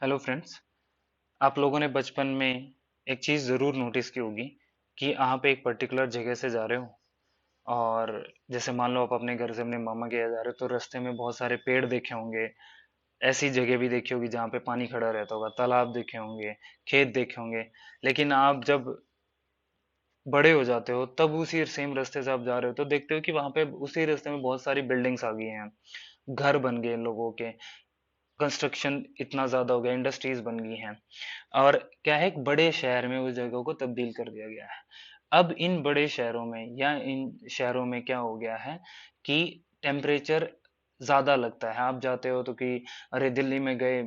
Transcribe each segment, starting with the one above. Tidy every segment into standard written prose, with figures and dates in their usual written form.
Hello friends. आप लोगों ने बचपन में एक चीज़ ज़रूर नोटिस की होगी कि आप एक पर्टिकुलर जगह से जा रहे हो और जैसे मान लो आप अपने घर से अपने मामा के यहाँ जा रहे हो तो रास्ते में बहुत सारे पेड़ देखे होंगे। ऐसी जगह भी देखी होगी जहाँ पे पानी खड़ा रहता होगा, तालाब देखे होंगे, खेत देखे होंगे। लेकिन आप जब बड़े हो जाते हो तब उसी सेम रास्ते से आप जा रहे हो तो देखते हो कि वहां पे उसी रास्ते में बहुत सारी बिल्डिंग्स आ गई हैं, घर बन गए लोगों के, कंस्ट्रक्शन इतना ज्यादा हो गया, इंडस्ट्रीज बन गई हैं। और क्या है, एक बड़े शहर में उस जगह को तब्दील कर दिया गया है। अब इन बड़े शहरों में या इन शहरों में क्या हो गया है कि टेम्परेचर ज्यादा लगता है। आप जाते हो तो कि अरे दिल्ली में गए,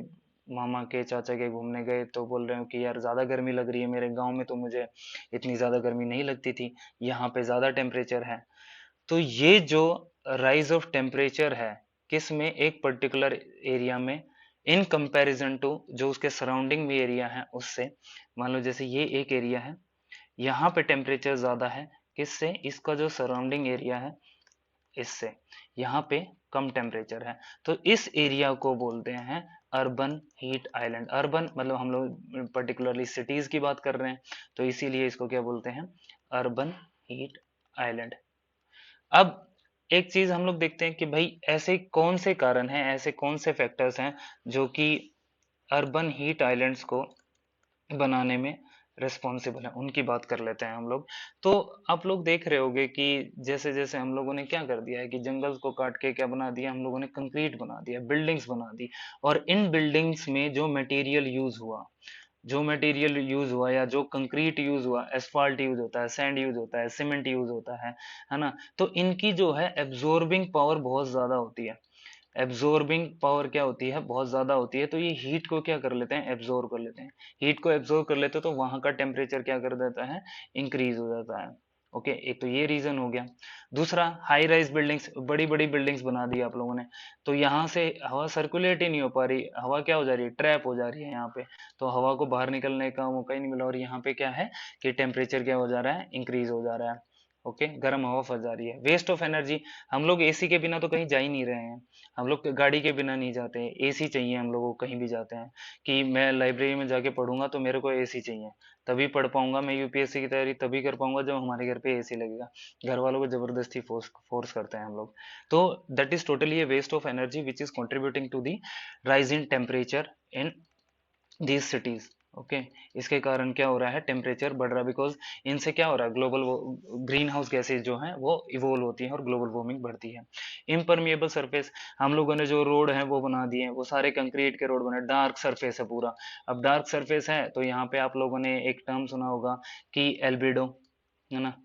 मामा के चाचा के घूमने गए तो बोल रहे हो कि यार ज्यादा गर्मी लग रही है, मेरे गांव में तो मुझे इतनी ज्यादा गर्मी नहीं लगती थी, यहाँ पे ज्यादा टेम्परेचर है। तो ये जो राइज ऑफ टेम्परेचर है, किस में, एक पर्टिकुलर एरिया में इन कंपैरिजन टू जो उसके सराउंडिंग भी एरिया है उससे। मान लो जैसे ये एक एरिया है, यहाँ पे टेम्परेचर ज्यादा है, किससे, इसका जो सराउंडिंग एरिया है इससे। यहाँ पे कम टेम्परेचर है, तो इस एरिया को बोलते हैं अर्बन हीट आइलैंड। अर्बन मतलब हम लोग पर्टिकुलरली सिटीज की बात कर रहे हैं, तो इसीलिए इसको क्या बोलते हैं, अर्बन हीट आइलैंड। अब एक चीज हम लोग देखते हैं कि भाई ऐसे कौन से कारण हैं, ऐसे कौन से फैक्टर्स हैं जो कि अर्बन हीट आइलैंड्स को बनाने में रिस्पॉन्सिबल है, उनकी बात कर लेते हैं हम लोग। तो आप लोग देख रहे होंगे कि जैसे जैसे हम लोगों ने क्या कर दिया है कि जंगल को काट के क्या बना दिया, हम लोगों ने कंक्रीट बना दिया, बिल्डिंग्स बना दी। और इन बिल्डिंग्स में जो मटेरियल यूज हुआ, जो मटेरियल यूज हुआ या जो कंक्रीट यूज हुआ, एस्फाल्ट यूज होता है, सैंड यूज होता है, सीमेंट यूज होता है ना। तो इनकी जो है एब्जॉर्बिंग पावर बहुत ज्यादा होती है। एब्जॉर्बिंग पावर क्या होती है, बहुत ज्यादा होती है, तो ये हीट को क्या कर लेते हैं, एब्जॉर्ब कर लेते हैं। हीट को एब्जॉर्ब कर लेते हैं तो वहां का टेम्परेचर क्या कर देता है, इंक्रीज हो जाता है। ओके, एक तो ये रीजन हो गया। दूसरा, हाई राइज बिल्डिंग्स, बड़ी बड़ी बिल्डिंग्स बना दी आप लोगों ने, तो यहाँ से हवा सर्कुलेट ही नहीं हो पा रही, हवा क्या हो जा रही है, ट्रैप हो जा रही है यहाँ पे। तो हवा को बाहर निकलने का मौका ही नहीं मिला, और यहाँ पे क्या है कि टेम्परेचर क्या हो जा रहा है, इंक्रीज हो जा रहा है। ओके, गर्म हवा फंस जा रही है, वेस्ट ऑफ एनर्जी। हम लोग एसी के बिना तो कहीं जा ही नहीं रहे हैं, हम लोग गाड़ी के बिना नहीं जाते हैं, एसी चाहिए हम लोगों को कहीं भी जाते हैं। कि मैं लाइब्रेरी में जाके पढ़ूंगा तो मेरे को एसी चाहिए, तभी पढ़ पाऊंगा मैं, यूपीएससी की तैयारी तभी कर पाऊंगा जब हमारे घर पे एसी लगेगा। घर वालों को जबरदस्ती फोर्स फोर्स करते हैं हम लोग। तो that is totally a waste of energy which is contributing to the rise in temperature in these cities. Okay, इसके कारण क्या हो रहा है, टेम्परेचर बढ़ रहा है, बिकॉज इनसे क्या हो रहा है, ग्लोबल ग्रीन हाउस गैसेज जो हैं वो इवोल्व होती हैं और ग्लोबल वार्मिंग बढ़ती है। इम्परमिएबल सरफेस, हम लोगों ने जो रोड है वो बना दिए हैं, वो सारे कंक्रीट के रोड बने, डार्क सरफेस है पूरा। अब डार्क सरफेस है तो यहाँ पे आप लोगों ने एक टर्म सुना होगा कि एल्बिडो, है ना।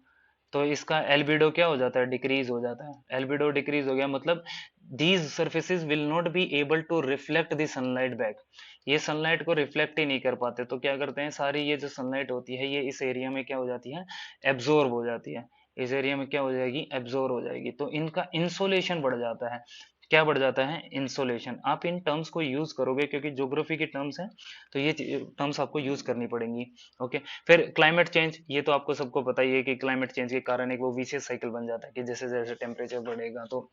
तो इसका एल्बिडो क्या हो जाता है, डिक्रीज हो जाता है। एल्बिडो डिक्रीज हो गया मतलब these surfaces will not be able to reflect the sunlight back. ये सनलाइट को रिफ्लेक्ट ही नहीं कर पाते, तो क्या करते हैं, सारी ये जो सनलाइट होती है ये इस एरिया में क्या हो जाती है, एब्जॉर्ब हो जाती है। इस एरिया में क्या हो जाएगी, एब्जॉर्ब हो जाएगी, तो इनका इंसोलेशन बढ़ जाता है। क्या बढ़ जाता है, इंसोलेशन। आप इन टर्म्स को यूज करोगे क्योंकि ज्योग्राफी की टर्म्स है, तो ये टर्म्स आपको यूज करनी पड़ेंगी। ओके, फिर क्लाइमेट चेंज, ये तो आपको सबको पता ही है कि क्लाइमेट चेंज के कारण एक वो विशेष साइकिल बन जाता है कि जैसे जैसे टेम्परेचर बढ़ेगा तो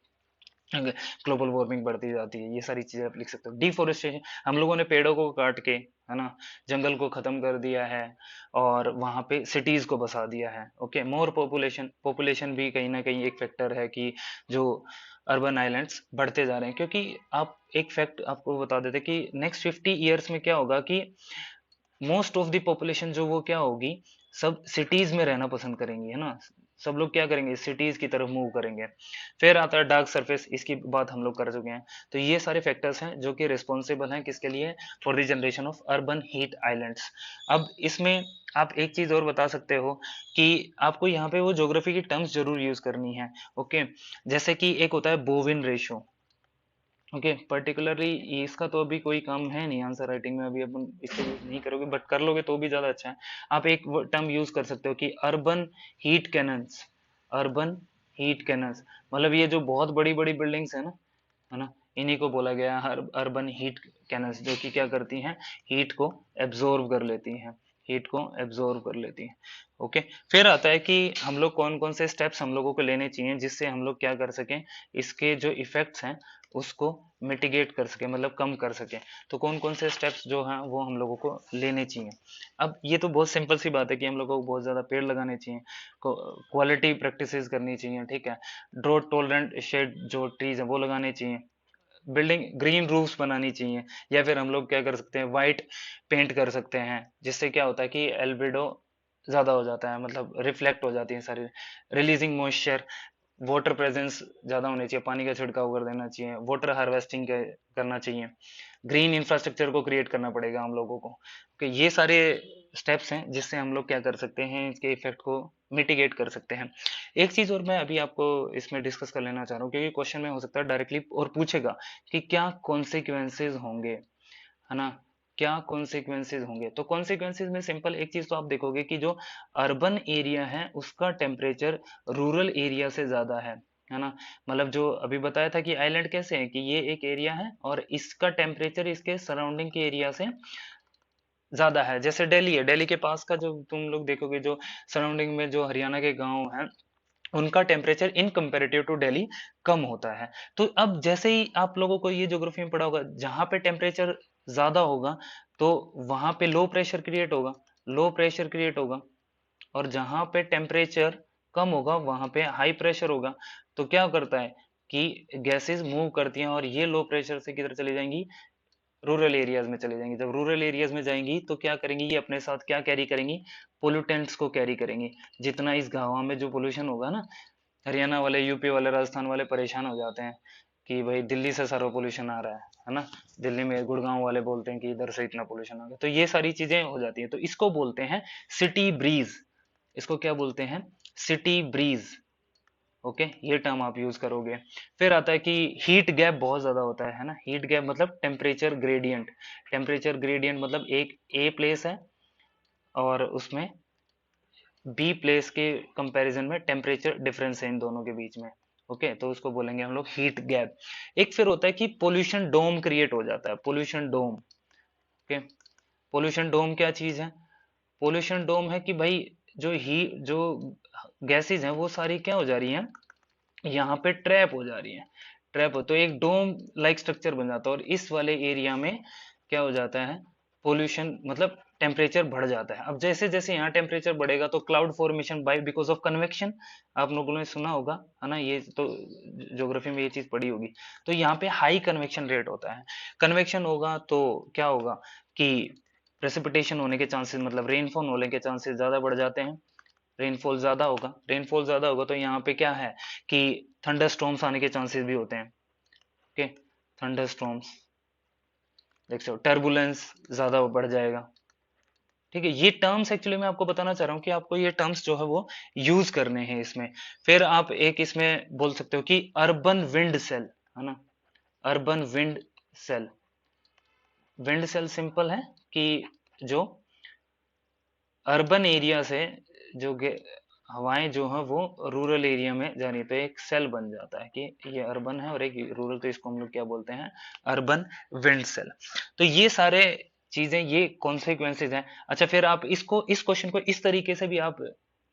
ग्लोबल वार्मिंग बढ़ती जाती है। ये सारी चीजें आप लिख सकते हो। डिफोरेस्टेशन, हम लोगों ने पेड़ों को काट के, है ना, जंगल को खत्म कर दिया है और वहां पे सिटीज को बसा दिया है। ओके, मोर पॉपुलेशन, पॉपुलेशन भी कहीं ना कहीं एक फैक्टर है कि जो अर्बन आइलैंड्स बढ़ते जा रहे हैं। क्योंकि आप एक फैक्ट आपको बता देते कि नेक्स्ट 50 ईयर्स में क्या होगा कि मोस्ट ऑफ द पॉपुलेशन जो वो क्या होगी, सब सिटीज में रहना पसंद करेंगी, है ना। सब लोग क्या करेंगे, सिटीज की तरफ मूव करेंगे। फिर आता है डार्क सरफेस, इसकी बात हम लोग कर चुके हैं। तो ये सारे फैक्टर्स हैं जो कि रिस्पॉन्सिबल हैं किसके लिए, for the generation of urban heat islands. अब इसमें आप एक चीज और बता सकते हो कि आपको यहाँ पे वो ज्योग्राफी की टर्म्स जरूर यूज करनी है। ओके, जैसे कि एक होता है बोविन रेशो। ओके, पर्टिकुलरली इसका तो अभी कोई काम है नहीं आंसर राइटिंग में, अभी अपन इसको यूज नहीं करोगे, बट कर लोगे तो भी ज्यादा अच्छा है। आप एक टर्म यूज कर सकते हो कि urban heat cannons. Urban heat cannons मतलब ये जो बहुत बड़ी बड़ी बिल्डिंग्स है ना, इन्हीं को बोला गया है अर्बन हीट कैनन्स, जो कि क्या करती हैं, हीट को एब्जॉर्ब कर लेती हैं, हीट को एब्जॉर्ब कर लेती है। ओके, फिर आता है कि हम लोग कौन कौन से स्टेप्स हम लोगों को लेने चाहिए जिससे हम लोग क्या कर सकें, इसके जो इफेक्ट्स हैं उसको मिटिगेट कर सके, मतलब कम कर सके। तो कौन कौन से स्टेप्स जो हैं वो हम लोगों को लेने चाहिए। अब ये तो बहुत सिंपल सी बात है कि हम लोगों को बहुत ज्यादा पेड़ लगाने चाहिए, क्वालिटी प्रैक्टिसेस करनी चाहिए, ठीक है, ड्रॉट टॉलरेंट शेड जो ट्रीज है वो लगाने चाहिए, बिल्डिंग ग्रीन रूफ्स बनानी चाहिए, या फिर हम लोग क्या कर सकते हैं, वाइट पेंट कर सकते हैं, जिससे क्या होता है कि एल्बिडो ज्यादा हो जाता है, मतलब रिफ्लेक्ट हो जाती है सारी, रिलीजिंग मॉइस्चर, वाटर प्रेजेंस ज्यादा होनी चाहिए, पानी का छिड़काव कर देना चाहिए, वाटर हार्वेस्टिंग करना चाहिए, ग्रीन इंफ्रास्ट्रक्चर को क्रिएट करना पड़ेगा हम लोगों को। कि ये सारे स्टेप्स हैं जिससे हम लोग क्या कर सकते हैं, इसके इफेक्ट को मिटिगेट कर सकते हैं। एक चीज और मैं अभी आपको इसमें डिस्कस कर लेना चाह रहा हूँ, क्योंकि क्वेश्चन में हो सकता है डायरेक्टली और पूछेगा कि क्या कॉन्सिक्वेंसेज होंगे, है ना, क्या कॉन्सिक्वेंसेज होंगे। तो कॉन्सिक्वेंसेज में सिंपल एक चीज तो आप देखोगे कि जो अर्बन एरिया है उसका टेम्परेचर रूरल एरिया से ज्यादा है ना। मतलब जो अभी बताया था कि आइलैंड कैसे है कि ये एक एरिया है और इसका टेम्परेचर इसके सराउंडिंग के एरिया से ज्यादा है। जैसे दिल्ली है, दिल्ली के पास का जो तुम लोग देखोगे, जो सराउंडिंग में जो हरियाणा के गांव हैं उनका temperature in comparative to Delhi कम होता है। तो अब जैसे ही आप लोगों को ये ज्योग्राफी में पढ़ा होगा, जहां पे टेम्परेचर ज्यादा होगा तो वहां पे लो प्रेशर क्रिएट होगा, लो प्रेशर क्रिएट होगा, और जहां पे टेम्परेचर कम होगा वहां पे हाई प्रेशर होगा। तो क्या करता है कि गैसेस मूव करती हैं और ये लो प्रेशर से किधर चली जाएंगी, रूरल एरियाज में चली जाएंगी। जब रूरल एरियाज में जाएंगी तो क्या करेंगी, ये अपने साथ क्या कैरी करेंगी, पोल्यूटेंट्स को कैरी करेंगी। जितना इस हवा में जो पोल्यूशन होगा ना, हरियाणा वाले, यूपी वाले, राजस्थान वाले परेशान हो जाते हैं कि भाई दिल्ली से सारा पोल्यूशन आ रहा है ना। दिल्ली में गुड़गांव वाले बोलते हैं कि इधर से इतना पोल्यूशन आ गया, तो ये सारी चीजें हो जाती हैं। तो इसको बोलते हैं सिटी ब्रीज, इसको क्या बोलते हैं, सिटी ब्रीज। ओके, ये टर्म आप यूज करोगे। फिर आता है कि हीट गैप बहुत ज्यादा होता है ना। हीट गैप मतलब टेम्परेचर ग्रेडियंट, टेम्परेचर ग्रेडियंट मतलब एक ए प्लेस है और उसमें बी प्लेस के कंपैरिजन में टेम्परेचर डिफरेंस है इन दोनों के बीच में। ओके, तो उसको बोलेंगे हम लोग हीट गैप। एक फिर होता है कि पोल्यूशन डोम क्रिएट हो जाता है, पोल्यूशन डोम। ओके, पोल्यूशन डोम क्या चीज है, पोल्यूशन डोम है कि भाई जो गैसेज हैं वो सारी क्या हो जा रही हैं, यहाँ पे ट्रैप हो जा रही है, ट्रैप हो तो एक डोम लाइक स्ट्रक्चर बन जाता है, और इस वाले एरिया में क्या हो जाता है, पोल्यूशन मतलब टेम्परेचर बढ़ जाता है। अब जैसे जैसे यहाँ टेम्परेचर बढ़ेगा तो cloud formation by because of convection, आप लोगों ने सुना होगा, है ना, ये तो ज्योग्राफी में ये चीज पढ़ी होगी। तो यहाँ पे हाई कन्वेक्शन रेट होता है, कन्वेक्शन होगा तो क्या होगा कि प्रेसिपिटेशन होने के चांसेस, मतलब रेनफॉल होने के चांसेस ज्यादा बढ़ जाते हैं। रेनफॉल ज्यादा होगा, रेनफॉल ज्यादा होगा तो यहाँ पे क्या है कि थंडर स्टॉर्म्स आने के चांसेस भी होते हैं। ओके, थंडर स्टॉर्म्स देख सकते हो, टर्बुलेंस ज्यादा बढ़ जाएगा। ठीक है, ये टर्म्स एक्चुअली मैं आपको बताना चाह रहा हूँ कि आपको ये टर्म्स जो है वो यूज करने हैं इसमें। फिर आप एक इसमें बोल सकते हो कि अर्बन विंड सेल, है ना, urban wind cell. Wind cell simple है कि जो अर्बन एरिया से जो हवाएं जो हैं वो रूरल एरिया में जा रही है, तो एक सेल बन जाता है कि ये अर्बन है और एक रूरल, तो इसको हम लोग क्या बोलते हैं, अर्बन विंड सेल। तो ये सारे चीजें, ये कॉन्सिक्वेंसेज हैं। अच्छा, फिर आप इसको, इस क्वेश्चन को इस तरीके से भी आप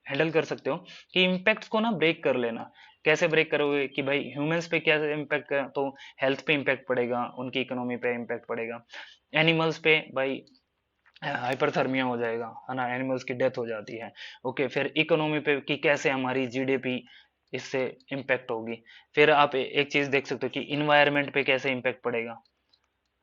हैंडल कर सकते हो कि इम्पैक्ट्स को ना ब्रेक कर लेना। कैसे ब्रेक करोगे कि भाई ह्यूमंस पे क्या इम्पैक्ट, तो हेल्थ पे इम्पैक्ट पड़ेगा, उनकी इकोनॉमी पे इम्पैक्ट पड़ेगा, एनिमल्स पे भाई हाइपरथर्मिया हो जाएगा, है ना, एनिमल्स की डेथ हो जाती है। ओके, फिर इकोनॉमी पे कि कैसे हमारी जीडीपी इससे इम्पैक्ट होगी। फिर आप एक चीज देख सकते हो कि इन्वायरमेंट पे कैसे इम्पैक्ट पड़ेगा,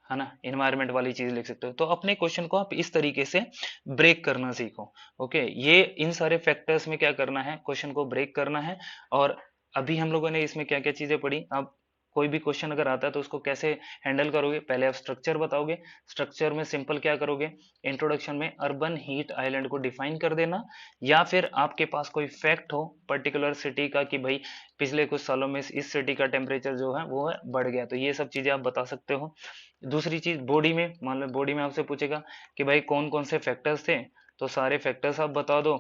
है ना, इन्वायरमेंट वाली चीज लिख सकते हो। तो अपने क्वेश्चन को आप इस तरीके से ब्रेक करना सीखो। ओके, ये इन सारे फैक्टर्स में क्या करना है, क्वेश्चन को ब्रेक करना है। और अभी हम लोगों ने इसमें क्या क्या चीजें पढ़ी, आप कोई भी क्वेश्चन अगर आता है तो उसको कैसे हैंडल करोगे, पहले आप स्ट्रक्चर बताओगे, स्ट्रक्चर में सिंपल क्या करोगे, इंट्रोडक्शन में अर्बन हीट आइलैंड को डिफाइन कर देना, या फिर आपके पास कोई फैक्ट हो पर्टिकुलर सिटी का कि भाई पिछले कुछ सालों में इस सिटी का टेम्परेचर जो है वो है बढ़ गया, तो ये सब चीजें आप बता सकते हो। दूसरी चीज, बॉडी में मान लो, बॉडी में आपसे पूछेगा कि भाई कौन कौन से फैक्टर्स थे, तो सारे फैक्टर्स आप बता दो।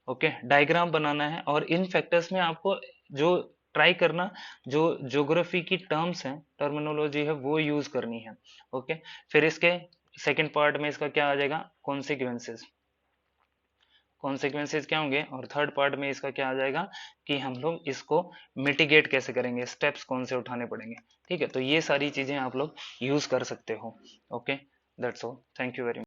ओके, डायग्राम बनाना है, और इन फैक्टर्स में आपको जो ट्राई करना, जो ज्योग्राफी की टर्म्स हैं, टर्मिनोलॉजी है, वो यूज करनी है। ओके, फिर इसके सेकंड पार्ट में इसका क्या आ जाएगा, कॉन्सिक्वेंसेस। कॉन्सिक्वेंसेज क्या होंगे, और थर्ड पार्ट में इसका क्या आ जाएगा कि हम लोग इसको मिटिगेट कैसे करेंगे, स्टेप्स कौन से उठाने पड़ेंगे। ठीक है, तो ये सारी चीजें आप लोग यूज कर सकते हो। Okay, that's all, thank you very much.